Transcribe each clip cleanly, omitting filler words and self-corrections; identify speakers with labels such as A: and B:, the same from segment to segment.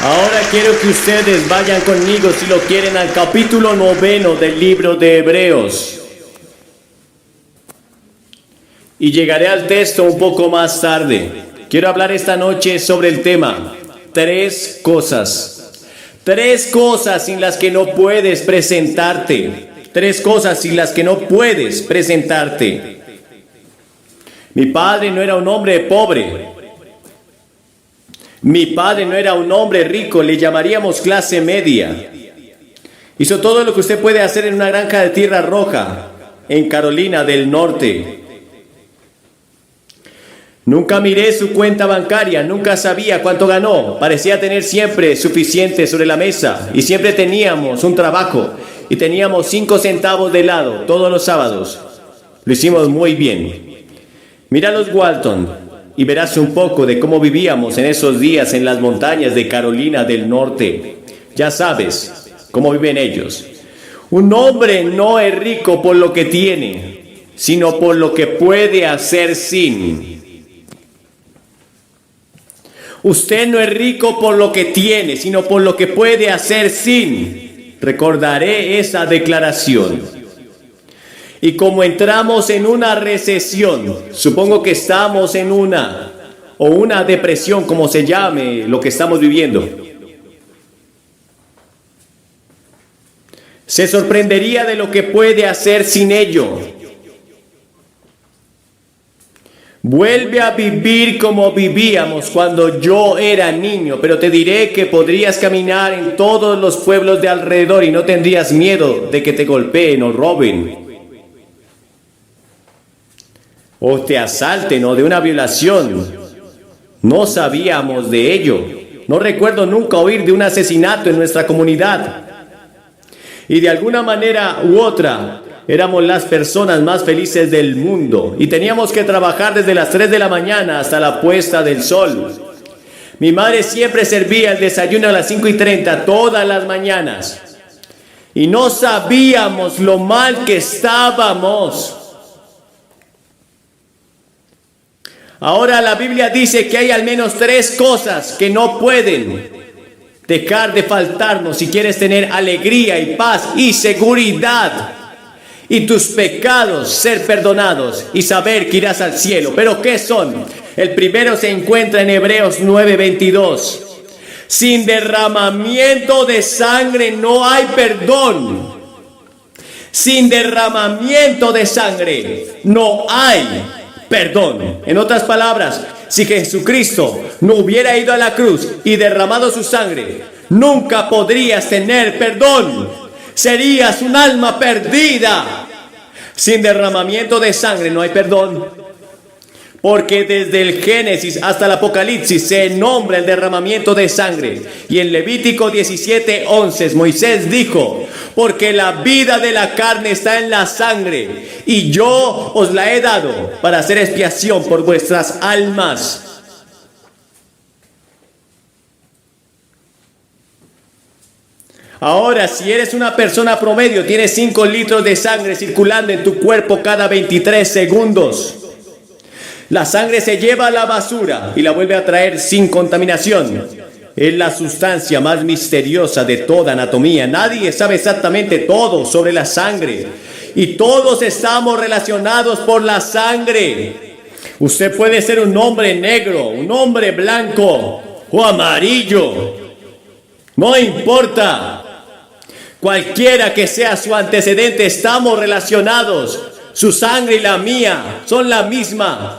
A: Ahora quiero que ustedes vayan conmigo, si lo quieren, al capítulo 9 del libro de Hebreos. Y llegaré al texto un poco más tarde. Quiero hablar esta noche sobre el tema, 3 cosas. 3 cosas sin las que no puedes presentarte. 3 cosas sin las que no puedes presentarte. Mi padre no era un hombre pobre. Mi padre no era un hombre rico, le llamaríamos clase media. Hizo todo lo que usted puede hacer en una granja de tierra roja, en Carolina del Norte. Nunca miré su cuenta bancaria, nunca sabía cuánto ganó. Parecía tener siempre suficiente sobre la mesa y siempre teníamos un trabajo y teníamos 5 centavos de helado todos los sábados. Lo hicimos muy bien. Mira a los Walton y verás un poco de cómo vivíamos en esos días en las montañas de Carolina del Norte. Ya sabes cómo viven ellos. Un hombre no es rico por lo que tiene, sino por lo que puede hacer sin. Usted no es rico por lo que tiene, sino por lo que puede hacer sin. Recordaré esa declaración. Y como entramos en una recesión, supongo que estamos en una depresión, como se llame lo que estamos viviendo, se sorprendería de lo que puede hacer sin ello. Vuelve a vivir como vivíamos cuando yo era niño, pero te diré que podrías caminar en todos los pueblos de alrededor y no tendrías miedo de que te golpeen o roben, o te asalten, o de una violación. No sabíamos de ello. No recuerdo nunca oír de un asesinato en nuestra comunidad. Y de alguna manera u otra, éramos las personas más felices del mundo y teníamos que trabajar desde las 3 de la mañana hasta la puesta del sol. Mi madre siempre servía el desayuno a las 5:30 todas las mañanas y no sabíamos lo mal que estábamos. Ahora la Biblia dice que hay al menos 3 cosas que no pueden dejar de faltarnos si quieres tener alegría y paz y seguridad. Y tus pecados ser perdonados y saber que irás al cielo. ¿Pero qué son? El primero se encuentra en Hebreos 9:22. Sin derramamiento de sangre no hay perdón. Sin derramamiento de sangre no hay perdón. En otras palabras, si Jesucristo no hubiera ido a la cruz y derramado su sangre, nunca podrías tener perdón. Serías un alma perdida. Sin derramamiento de sangre no hay perdón. Porque desde el Génesis hasta el Apocalipsis se nombra el derramamiento de sangre. Y en Levítico 17:11 Moisés dijo: porque la vida de la carne está en la sangre, y yo os la he dado para hacer expiación por vuestras almas. Ahora, si eres una persona promedio, tienes 5 litros de sangre circulando en tu cuerpo cada 23 segundos. La sangre se lleva a la basura y la vuelve a traer sin contaminación. Es la sustancia más misteriosa de toda anatomía. Nadie sabe exactamente todo sobre la sangre. Y todos estamos relacionados por la sangre. Usted puede ser un hombre negro, un hombre blanco o amarillo. No importa. Cualquiera que sea su antecedente, estamos relacionados. Su sangre y la mía son la misma.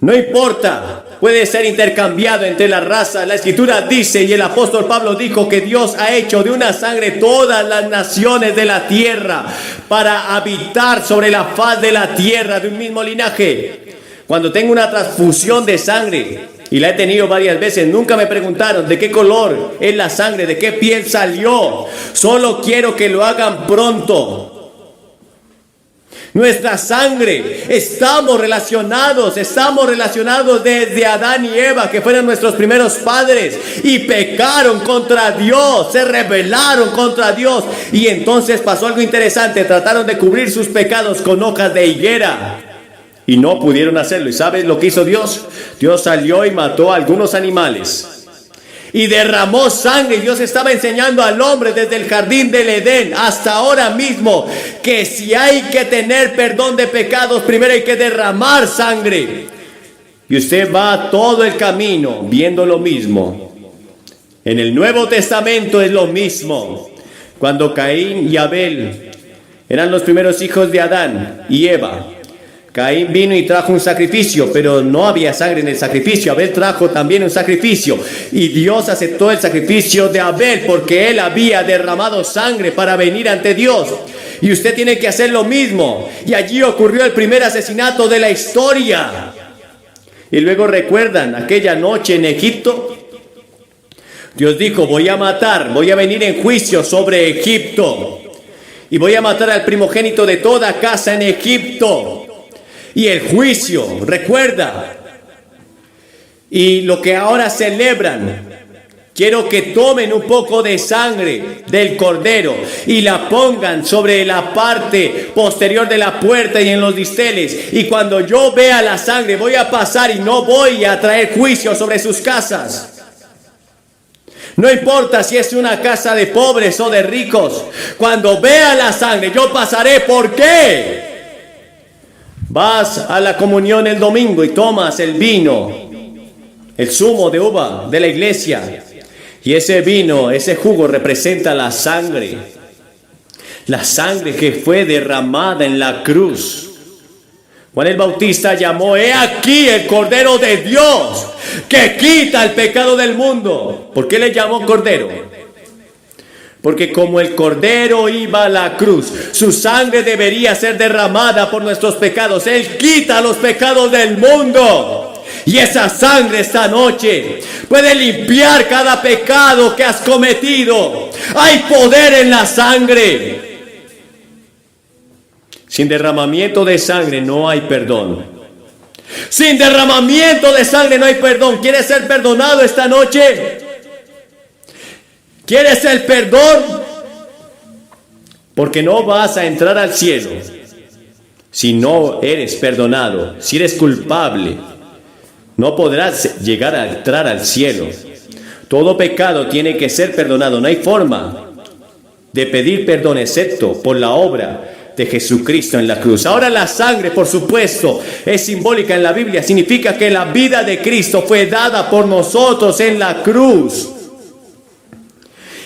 A: No importa, puede ser intercambiado entre las razas. La Escritura dice, y el apóstol Pablo dijo, que Dios ha hecho de una sangre todas las naciones de la tierra para habitar sobre la faz de la tierra de un mismo linaje. Cuando tengo una transfusión de sangre, y la he tenido varias veces, nunca me preguntaron de qué color es la sangre, de qué piel salió. Solo quiero que lo hagan pronto. Nuestra sangre, estamos relacionados desde Adán y Eva, que fueron nuestros primeros padres, y pecaron contra Dios, se rebelaron contra Dios, y entonces pasó algo interesante. Trataron de cubrir sus pecados con hojas de higuera, y no pudieron hacerlo. ¿Y sabes lo que hizo Dios? Dios salió y mató a algunos animales y derramó sangre. Dios estaba enseñando al hombre desde el jardín del Edén hasta ahora mismo que si hay que tener perdón de pecados, primero hay que derramar sangre. Y usted va todo el camino viendo lo mismo. En el Nuevo Testamento es lo mismo. Cuando Caín y Abel eran los primeros hijos de Adán y Eva, Caín vino y trajo un sacrificio, pero no había sangre en el sacrificio. Abel trajo también un sacrificio y Dios aceptó el sacrificio de Abel porque él había derramado sangre para venir ante Dios. Y usted tiene que hacer lo mismo. Y allí ocurrió el primer asesinato de la historia. Y luego recuerdan aquella noche en Egipto. Dios dijo: voy a matar, voy a venir en juicio sobre Egipto. Y voy a matar al primogénito de toda casa en Egipto. Y el juicio, recuerda. Y lo que ahora celebran, quiero que tomen un poco de sangre del cordero y la pongan sobre la parte posterior de la puerta y en los dinteles. Y cuando yo vea la sangre, voy a pasar y no voy a traer juicio sobre sus casas. No importa si es una casa de pobres o de ricos. Cuando vea la sangre, yo pasaré. ¿Por qué? Vas a la comunión el domingo y tomas el vino, el zumo de uva de la iglesia. Y ese vino, ese jugo representa la sangre. La sangre que fue derramada en la cruz. Juan el Bautista llamó: he aquí el Cordero de Dios que quita el pecado del mundo. ¿Por qué le llamó Cordero? Porque como el Cordero iba a la cruz, su sangre debería ser derramada por nuestros pecados. Él quita los pecados del mundo. Y esa sangre esta noche puede limpiar cada pecado que has cometido. Hay poder en la sangre. Sin derramamiento de sangre no hay perdón. Sin derramamiento de sangre no hay perdón. ¿Quieres ser perdonado esta noche? ¿Quieres el perdón? Porque no vas a entrar al cielo si no eres perdonado. Si eres culpable, no podrás llegar a entrar al cielo. Todo pecado tiene que ser perdonado. No hay forma de pedir perdón excepto por la obra de Jesucristo en la cruz. Ahora la sangre, por supuesto, es simbólica en la Biblia. Significa que la vida de Cristo fue dada por nosotros en la cruz.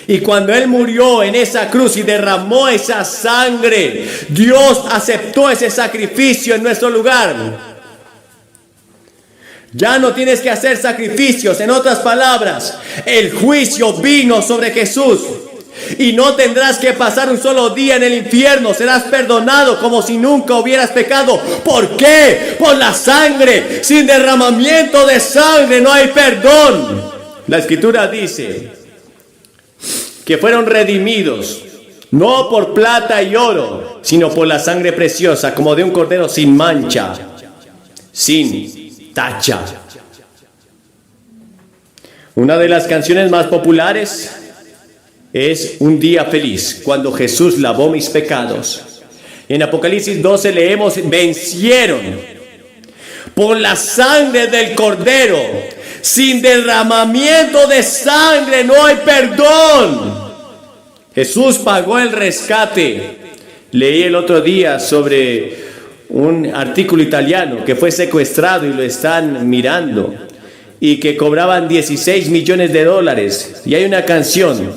A: Y cuando Él murió en esa cruz y derramó esa sangre, Dios aceptó ese sacrificio en nuestro lugar. Ya no tienes que hacer sacrificios. En otras palabras, el juicio vino sobre Jesús. Y no tendrás que pasar un solo día en el infierno. Serás perdonado como si nunca hubieras pecado. ¿Por qué? Por la sangre. Sin derramamiento de sangre no hay perdón. La Escritura dice que fueron redimidos, no por plata y oro, sino por la sangre preciosa, como de un cordero sin mancha, sin tacha. Una de las canciones más populares es Un día feliz, cuando Jesús lavó mis pecados. En Apocalipsis 12 leemos: vencieron por la sangre del cordero. Sin derramamiento de sangre no hay perdón. Jesús pagó el rescate. Leí el otro día sobre un artículo italiano que fue secuestrado y lo están mirando, y que cobraban 16 millones de dólares. Y hay una canción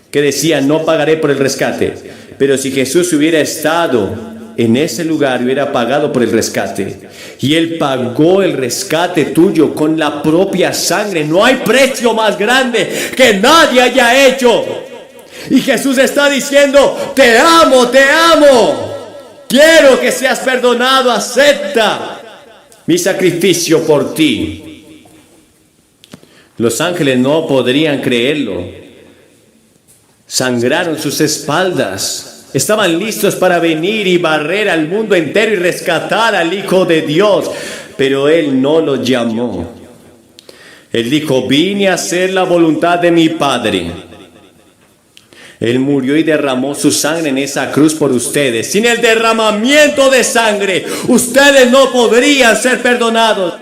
A: que decía: no pagaré por el rescate. Pero si Jesús hubiera estado en ese lugar, hubiera pagado por el rescate. Y Él pagó el rescate tuyo con la propia sangre. No hay precio más grande que nadie haya hecho. Y Jesús está diciendo: te amo, te amo. Quiero que seas perdonado. Acepta mi sacrificio por ti. Los ángeles no podrían creerlo. Sangraron sus espaldas. Estaban listos para venir y barrer al mundo entero y rescatar al Hijo de Dios. Pero Él no los llamó. Él dijo: vine a hacer la voluntad de mi Padre. Él murió y derramó su sangre en esa cruz por ustedes. Sin el derramamiento de sangre, ustedes no podrían ser perdonados.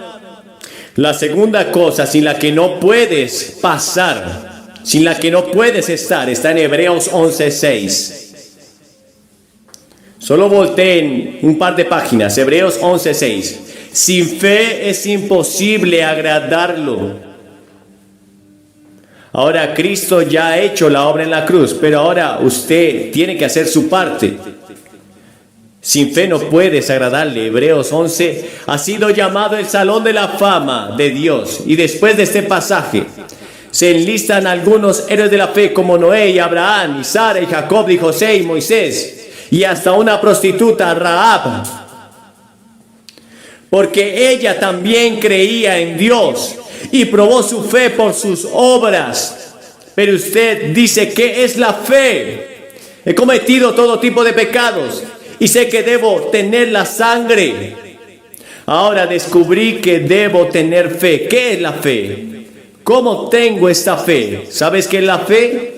A: La segunda cosa sin la que no puedes pasar, sin la que no puedes estar, está en Hebreos 11:6. Solo volteen un par de páginas, Hebreos 11:6. Sin fe es imposible agradarlo. Ahora Cristo ya ha hecho la obra en la cruz, pero ahora usted tiene que hacer su parte. Sin fe no puedes agradarle. Hebreos 11 ha sido llamado el Salón de la Fama de Dios. Y después de este pasaje se enlistan algunos héroes de la fe como Noé y Abraham y Sara y Jacob y José y Moisés y hasta una prostituta, Rahab, porque ella también creía en Dios y probó su fe por sus obras. Pero usted dice, ¿qué es la fe? He cometido todo tipo de pecados y sé que debo tener la sangre. Ahora descubrí que debo tener fe. ¿Qué es la fe? ¿Cómo tengo esta fe? ¿Sabes qué es la fe?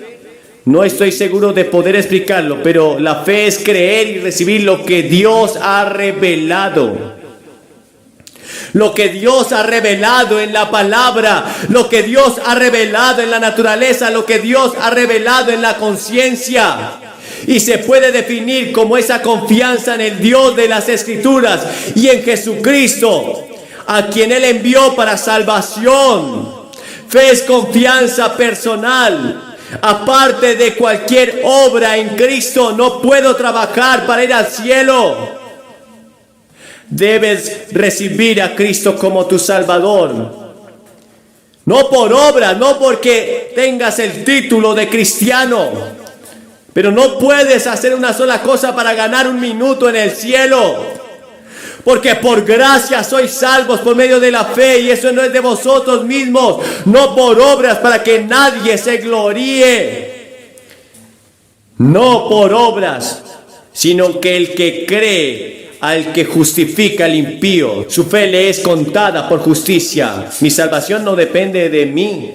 A: No estoy seguro de poder explicarlo, pero la fe es creer y recibir lo que Dios ha revelado. Lo que Dios ha revelado en la palabra, lo que Dios ha revelado en la naturaleza, lo que Dios ha revelado en la conciencia. Y se puede definir como esa confianza en el Dios de las Escrituras y en Jesucristo, a quien Él envió para salvación. Fe es confianza personal. Aparte de cualquier obra en Cristo, no puedo trabajar para ir al cielo. Debes recibir a Cristo como tu Salvador. No por obra, no porque tengas el título de cristiano. Pero no puedes hacer una sola cosa para ganar un minuto en el cielo. Porque por gracia sois salvos por medio de la fe, y eso no es de vosotros mismos, no por obras para que nadie se gloríe. No por obras, sino que el que cree al que justifica al impío, su fe le es contada por justicia. Mi salvación no depende de mí,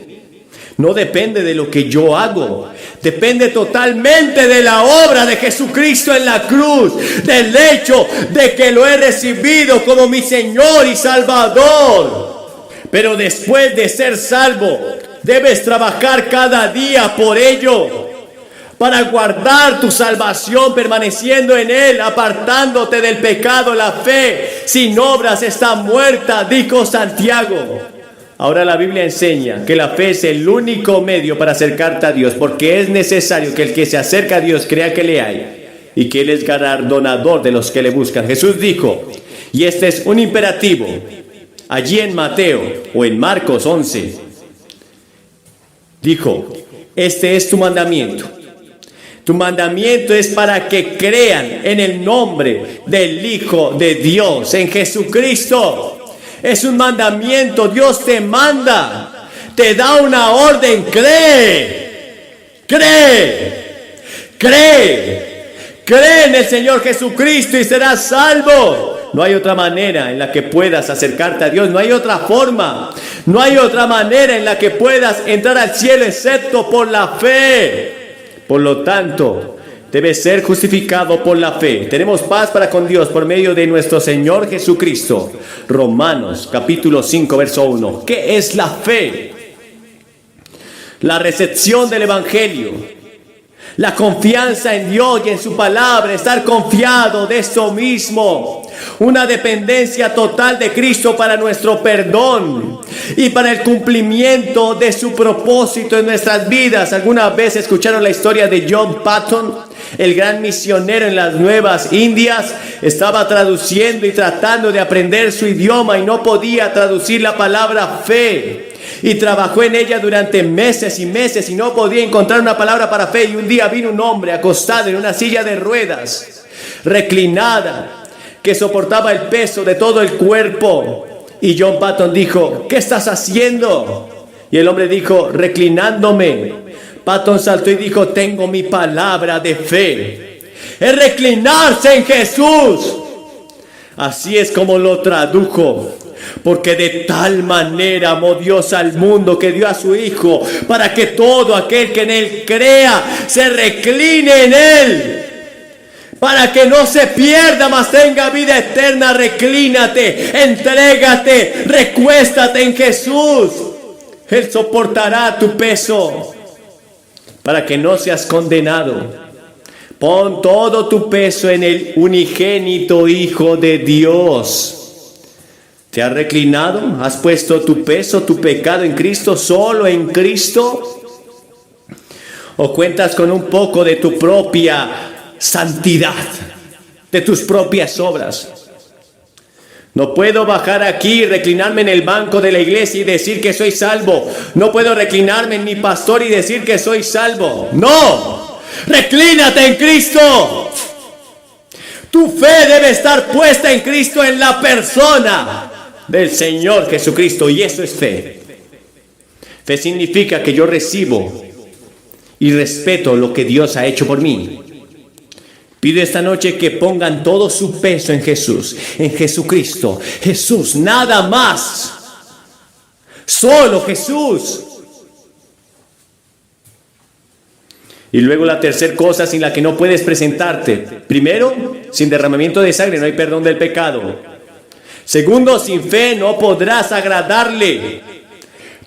A: no depende de lo que yo hago. Depende totalmente de la obra de Jesucristo en la cruz, del hecho de que lo he recibido como mi Señor y Salvador. Pero después de ser salvo, debes trabajar cada día por ello, para guardar tu salvación, permaneciendo en Él, apartándote del pecado. La fe sin obras está muerta, dijo Santiago. Ahora la Biblia enseña que la fe es el único medio para acercarte a Dios, porque es necesario que el que se acerca a Dios crea que le hay y que Él es galardonador de los que le buscan. Jesús dijo, y este es un imperativo, allí en Mateo o en Marcos 11, dijo, este es tu mandamiento. Tu mandamiento es para que crean en el nombre del Hijo de Dios, en Jesucristo. Es un mandamiento, Dios te manda, te da una orden, cree en el Señor Jesucristo y serás salvo. No hay otra manera en la que puedas acercarte a Dios, no hay otra forma, no hay otra manera en la que puedas entrar al cielo excepto por la fe. Por lo tanto, debes ser justificado por la fe. Tenemos paz para con Dios por medio de nuestro Señor Jesucristo. Romanos capítulo 5 verso 1. ¿Qué es la fe? La recepción del Evangelio, la confianza en Dios y en su palabra, estar confiado de esto mismo, una dependencia total de Cristo para nuestro perdón y para el cumplimiento de su propósito en nuestras vidas. ¿Alguna vez escucharon la historia de John Patton, el gran misionero en las Nuevas Indias? Estaba traduciendo y tratando de aprender su idioma y no podía traducir la palabra fe. Y trabajó en ella durante meses y meses y no podía encontrar una palabra para fe. Y un día vino un hombre acostado en una silla de ruedas, reclinada, que soportaba el peso de todo el cuerpo. Y John Patton dijo, ¿qué estás haciendo? Y el hombre dijo, reclinándome. Patton saltó y dijo, tengo mi palabra de fe. Es reclinarse en Jesús. Así es como lo tradujo. Porque de tal manera amó Dios al mundo que dio a su Hijo, para que todo aquel que en Él crea se recline en Él. Para que no se pierda, mas tenga vida eterna. Reclínate, entrégate, recuéstate en Jesús. Él soportará tu peso para que no seas condenado. Pon todo tu peso en el unigénito Hijo de Dios. ¿Te has reclinado? ¿Has puesto tu peso, tu pecado en Cristo, solo en Cristo? ¿O cuentas con un poco de tu propia santidad, de tus propias obras? No puedo bajar aquí y reclinarme en el banco de la iglesia y decir que soy salvo. No puedo reclinarme en mi pastor y decir que soy salvo. ¡No! ¡Reclínate en Cristo! Tu fe debe estar puesta en Cristo, en la persona del Señor Jesucristo. Y eso es fe. Fe significa que yo recibo y respeto lo que Dios ha hecho por mí. Pido esta noche que pongan todo su peso en Jesús, en Jesucristo. Jesús, nada más. Solo Jesús. Y luego la tercera cosa sin la que no puedes presentarte. Primero, sin derramamiento de sangre no hay perdón del pecado. Segundo, sin fe no podrás agradarle.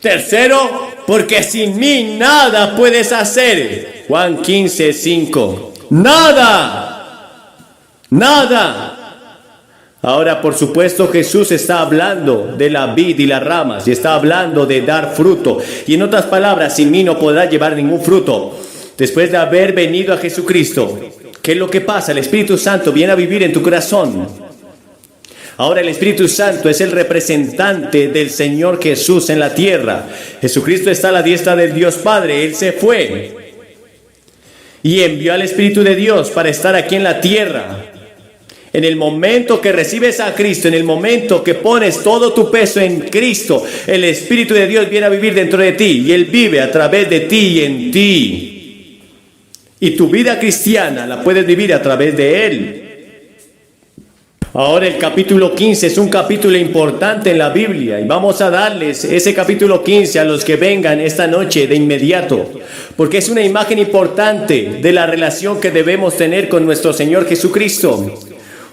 A: Tercero, porque sin mí nada puedes hacer. Juan 15:5. Nada. Nada. Ahora, por supuesto, Jesús está hablando de la vid y las ramas. Y está hablando de dar fruto. Y en otras palabras, sin mí no podrás llevar ningún fruto. Después de haber venido a Jesucristo, ¿qué es lo que pasa? El Espíritu Santo viene a vivir en tu corazón. Ahora el Espíritu Santo es el representante del Señor Jesús en la tierra. Jesucristo está a la diestra del Dios Padre. Él se fue y envió al Espíritu de Dios para estar aquí en la tierra. En el momento que recibes a Cristo, en el momento que pones todo tu peso en Cristo, el Espíritu de Dios viene a vivir dentro de ti y Él vive a través de ti y en ti. Y tu vida cristiana la puedes vivir a través de Él. Ahora el capítulo 15 es un capítulo importante en la Biblia. Y vamos a darles ese capítulo 15 a los que vengan esta noche de inmediato. Porque es una imagen importante de la relación que debemos tener con nuestro Señor Jesucristo.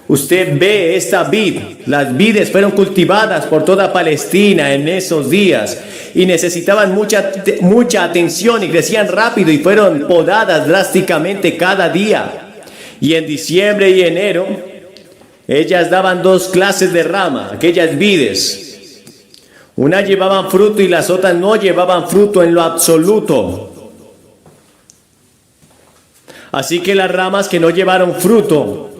A: Usted ve esta vid. Las vides fueron cultivadas por toda Palestina en esos días. Y necesitaban mucha atención y crecían rápido y fueron podadas drásticamente cada día. Y en diciembre y enero, ellas daban dos clases de rama, aquellas vides. Unas llevaban fruto y las otras no llevaban fruto en lo absoluto. Así que las ramas que no llevaron fruto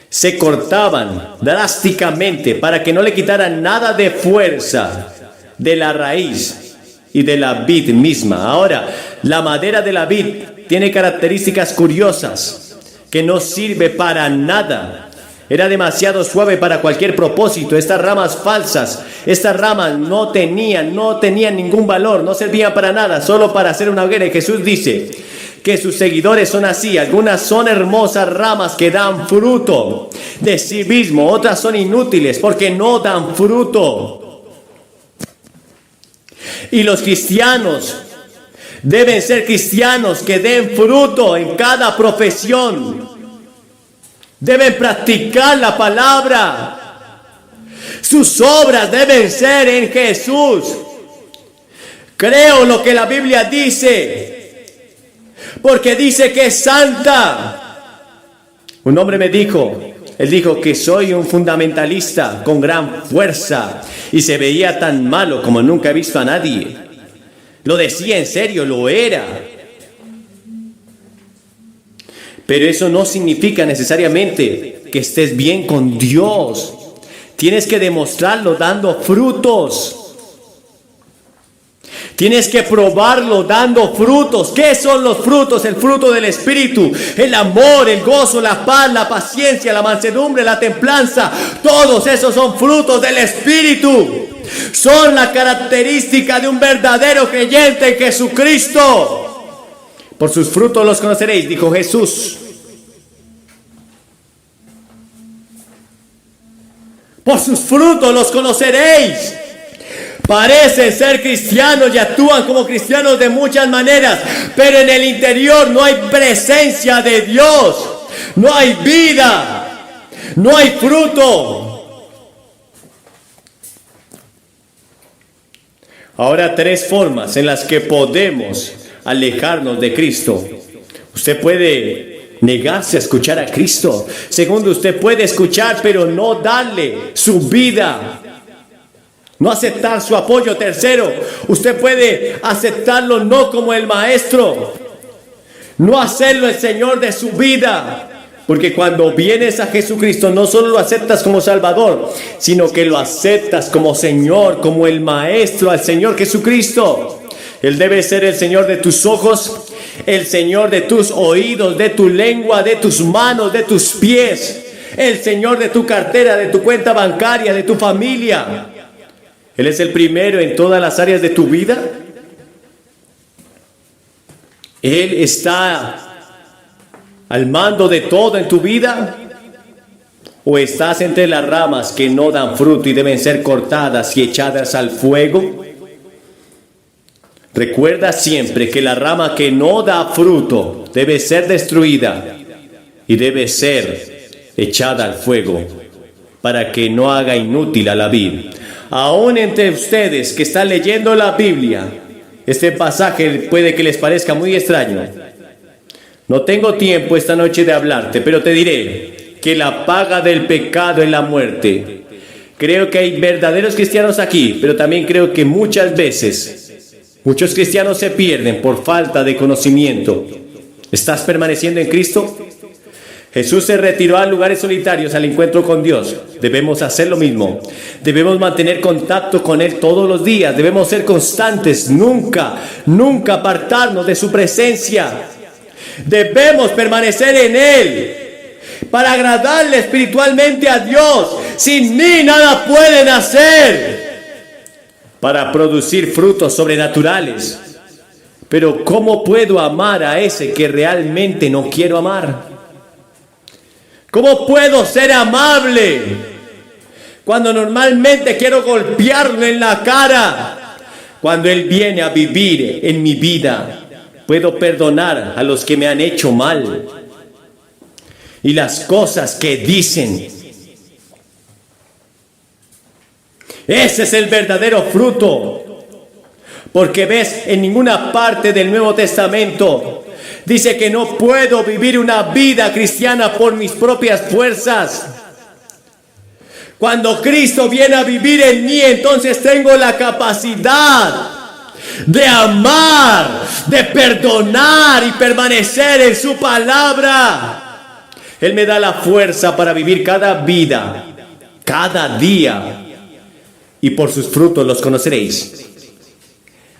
A: se cortaban drásticamente para que no le quitaran nada de fuerza de la raíz y de la vid misma. Ahora, la madera de la vid tiene características curiosas que no sirve para nada. Era demasiado suave para cualquier propósito. Estas ramas falsas, estas ramas no tenían ningún valor, no servían para nada, solo para hacer una hoguera. Y Jesús dice que sus seguidores son así. Algunas son hermosas ramas que dan fruto de sí mismo, otras son inútiles porque no dan fruto. Y los cristianos deben ser cristianos que den fruto en cada profesión. Deben practicar la palabra. Sus obras deben ser en Jesús. Creo lo que la Biblia dice, porque dice que es santa. Un hombre me dijo, él dijo que soy un fundamentalista con gran fuerza y se veía tan malo como nunca he visto a nadie. Lo decía en serio, lo era. Pero eso no significa necesariamente que estés bien con Dios. Tienes que demostrarlo dando frutos. Tienes que probarlo dando frutos. ¿Qué son los frutos? El fruto del Espíritu, el amor, el gozo, la paz, la paciencia, la mansedumbre, la templanza. Todos esos son frutos del Espíritu. Son la característica de un verdadero creyente en Jesucristo. Por sus frutos los conoceréis, dijo Jesús. Por sus frutos los conoceréis. Parecen ser cristianos y actúan como cristianos de muchas maneras, pero en el interior no hay presencia de Dios. no hay vida, no hay fruto. Ahora, 3 formas en las que podemos alejarnos de Cristo. Usted puede negarse a escuchar a Cristo. Segundo, usted puede escuchar pero no darle su vida, no aceptar su apoyo. Tercero, usted puede aceptarlo no como el maestro, no hacerlo el Señor de su vida. Porque cuando vienes a Jesucristo no solo lo aceptas como Salvador, sino que lo aceptas como Señor, como el Maestro, al Señor Jesucristo. Él debe ser el Señor de tus ojos, el Señor de tus oídos, de tu lengua, de tus manos, de tus pies, el Señor de tu cartera, de tu cuenta bancaria, de tu familia. Él es el primero en todas las áreas de tu vida. Él está al mando de todo en tu vida, o estás entre las ramas que no dan fruto y deben ser cortadas y echadas al fuego. Recuerda siempre que la rama que no da fruto debe ser destruida y debe ser echada al fuego para que no haga inútil a la vid. Aún entre ustedes que están leyendo la Biblia, este pasaje puede que les parezca muy extraño. No tengo tiempo esta noche de hablarte, pero te diré que la paga del pecado es la muerte. Creo que hay verdaderos cristianos aquí, pero también creo que muchas veces muchos cristianos se pierden por falta de conocimiento. ¿Estás permaneciendo en Cristo? Jesús se retiró a lugares solitarios al encuentro con Dios. Debemos hacer lo mismo. Debemos mantener contacto con Él todos los días. Debemos ser constantes, nunca apartarnos de su presencia. Debemos permanecer en Él para agradarle espiritualmente a Dios. Sin mí nada pueden hacer para producir frutos sobrenaturales. Pero ¿cómo puedo amar a ese que realmente no quiero amar? ¿Cómo puedo ser amable cuando normalmente quiero golpearlo en la cara? Cuando Él viene a vivir en mi vida, puedo perdonar a los que me han hecho mal y las cosas que dicen. Ese es el verdadero fruto. Porque ves, en ninguna parte del Nuevo Testamento dice que no puedo vivir una vida cristiana por mis propias fuerzas. Cuando Cristo viene a vivir en mí, entonces tengo la capacidad de amar, de perdonar y permanecer en su palabra. Él me da la fuerza para vivir cada vida, cada día, y por sus frutos los conoceréis.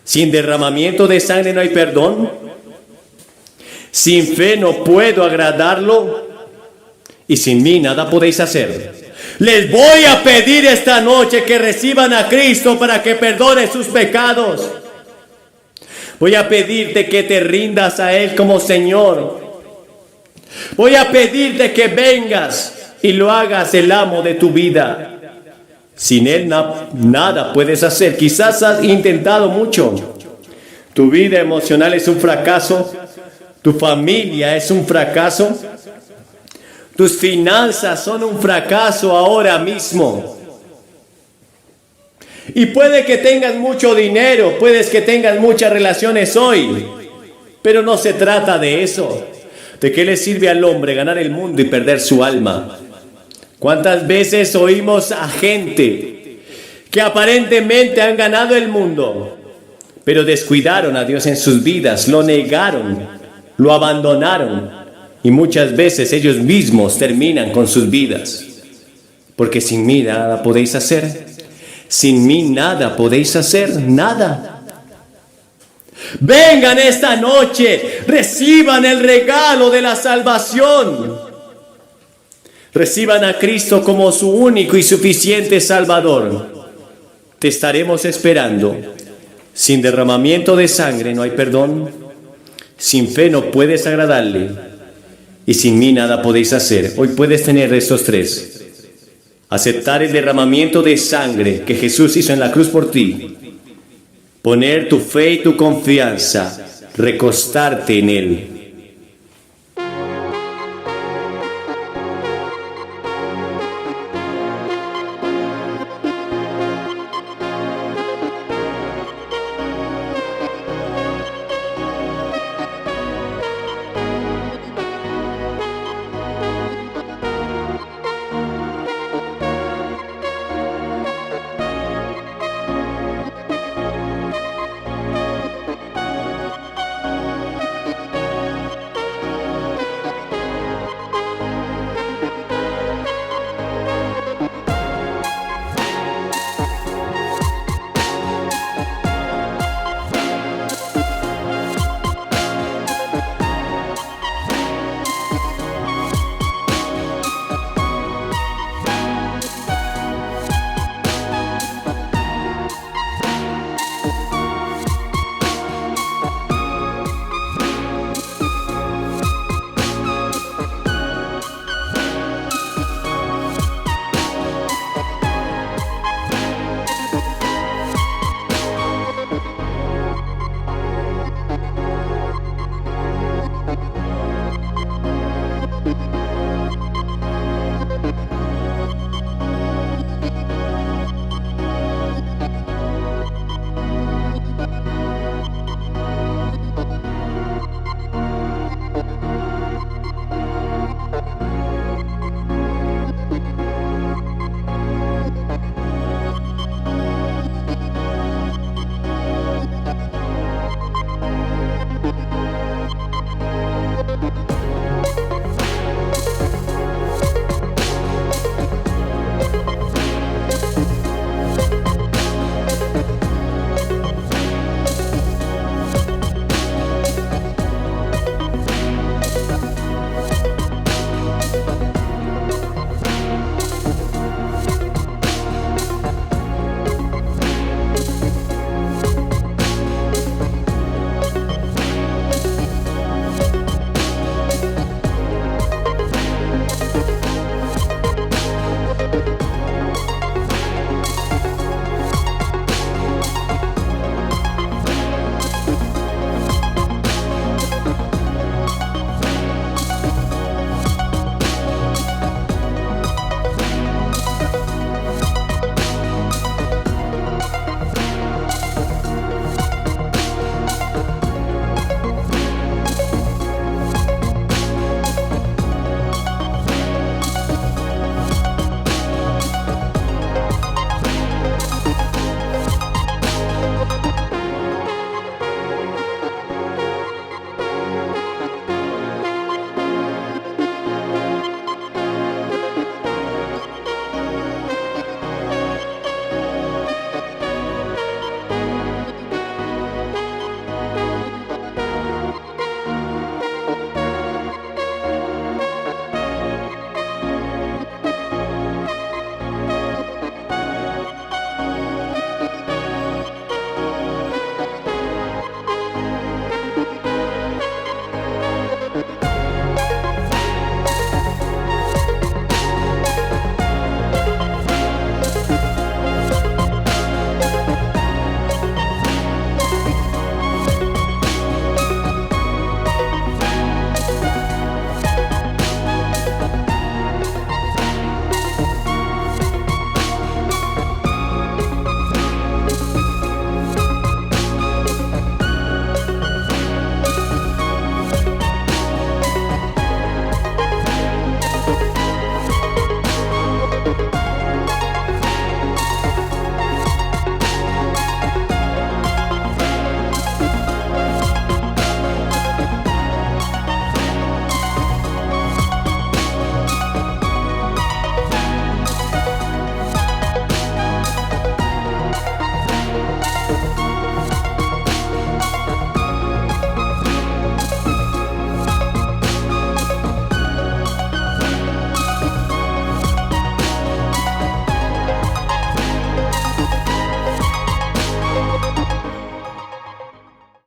A: Sin derramamiento de sangre no hay perdón. Sin fe no puedo agradarlo, y sin mí nada podéis hacer. Les voy a pedir esta noche que reciban a Cristo para que perdone sus pecados. Voy a pedirte que te rindas a Él como Señor. Voy a pedirte que vengas y lo hagas el amo de tu vida. Sin Él nada puedes hacer. Quizás has intentado mucho. Tu vida emocional es un fracaso. Tu familia es un fracaso. Tus finanzas son un fracaso ahora mismo. Y puede que tengas mucho dinero, puedes que tengas muchas relaciones hoy, pero no se trata de eso. ¿De qué le sirve al hombre ganar el mundo y perder su alma? ¿Cuántas veces oímos a gente que aparentemente han ganado el mundo, pero descuidaron a Dios en sus vidas, lo negaron, lo abandonaron, y muchas veces ellos mismos terminan con sus vidas? Porque sin mí nada podéis hacer. Sin mí nada podéis hacer, nada. Vengan esta noche, reciban el regalo de la salvación. Reciban a Cristo como su único y suficiente Salvador. Te estaremos esperando. Sin derramamiento de sangre no hay perdón. Sin fe no puedes agradarle. Y sin mí nada podéis hacer. Hoy puedes tener estos 3. Aceptar el derramamiento de sangre que Jesús hizo en la cruz por ti. Poner tu fe y tu confianza. Recostarte en Él.